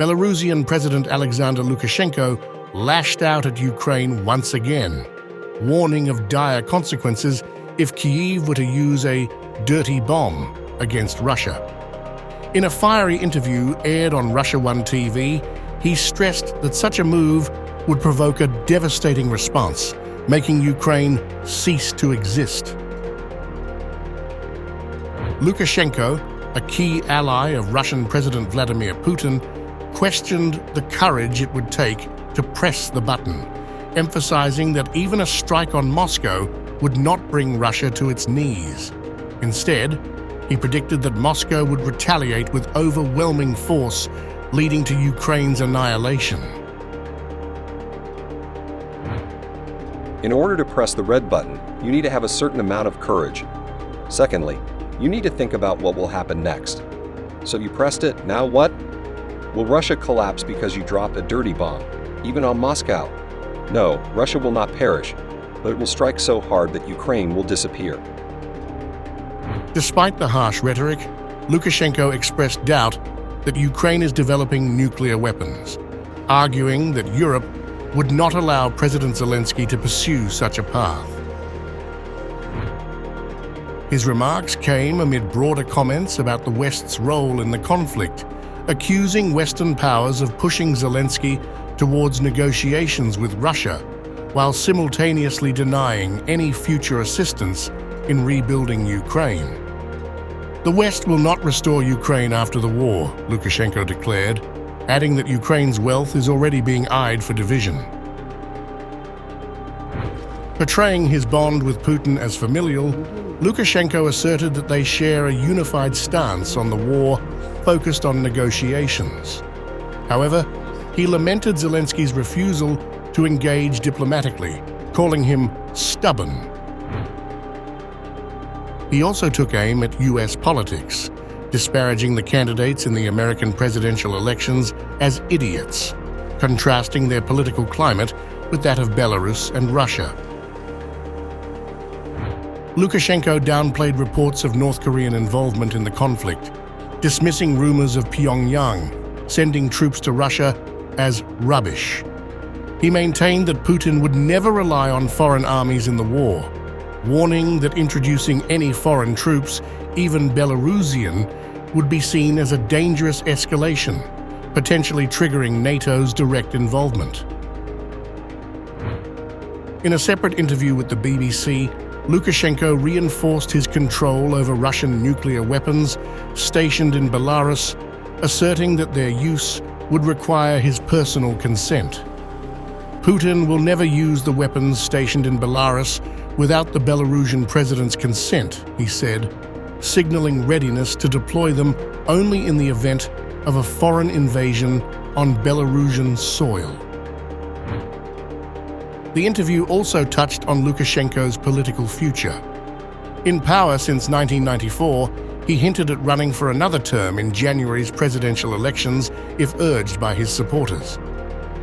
Belarusian President Alexander Lukashenko lashed out at Ukraine once again, warning of dire consequences if Kyiv were to use a dirty bomb against Russia. In a fiery interview aired on Russia 1 TV, he stressed that such a move would provoke a devastating response, making Ukraine cease to exist. Lukashenko, a key ally of Russian President Vladimir Putin, questioned the courage it would take to press the button, emphasizing that even a strike on Moscow would not bring Russia to its knees. Instead, he predicted that Moscow would retaliate with overwhelming force, leading to Ukraine's annihilation. In order to press the red button, you need to have a certain amount of courage. Secondly, you need to think about what will happen next. So you pressed it, now what? Will Russia collapse because you dropped a dirty bomb, even on Moscow? No, Russia will not perish, but it will strike so hard that Ukraine will disappear. Despite the harsh rhetoric, Lukashenko expressed doubt that Ukraine is developing nuclear weapons, arguing that Europe would not allow President Zelensky to pursue such a path. His remarks came amid broader comments about the West's role in the conflict, accusing Western powers of pushing Zelensky towards negotiations with Russia, while simultaneously denying any future assistance in rebuilding Ukraine. The West will not restore Ukraine after the war, Lukashenko declared, adding that Ukraine's wealth is already being eyed for division. Portraying his bond with Putin as familial, Lukashenko asserted that they share a unified stance on the war focused on negotiations. However, he lamented Zelensky's refusal to engage diplomatically, calling him stubborn. He also took aim at U.S. politics, disparaging the candidates in the American presidential elections as idiots, contrasting their political climate with that of Belarus and Russia. Lukashenko downplayed reports of North Korean involvement in the conflict, dismissing rumors of Pyongyang sending troops to Russia as rubbish. He maintained that Putin would never rely on foreign armies in the war, warning that introducing any foreign troops, even Belarusian, would be seen as a dangerous escalation, potentially triggering NATO's direct involvement. In a separate interview with the BBC, Lukashenko reinforced his control over Russian nuclear weapons stationed in Belarus, asserting that their use would require his personal consent. Putin will never use the weapons stationed in Belarus without the Belarusian president's consent, he said, signaling readiness to deploy them only in the event of a foreign invasion on Belarusian soil. The interview also touched on Lukashenko's political future. In power since 1994, he hinted at running for another term in January's presidential elections if urged by his supporters.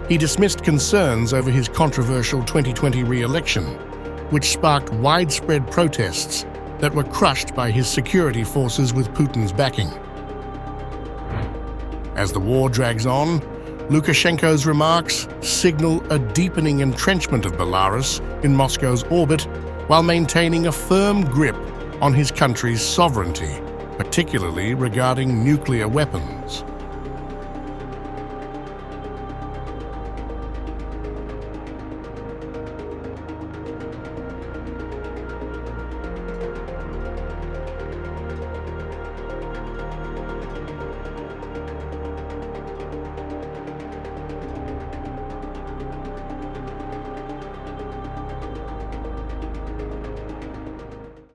He dismissed concerns over his controversial 2020 re-election, which sparked widespread protests that were crushed by his security forces with Putin's backing. As the war drags on, Lukashenko's remarks signal a deepening entrenchment of Belarus in Moscow's orbit while maintaining a firm grip on his country's sovereignty, particularly regarding nuclear weapons.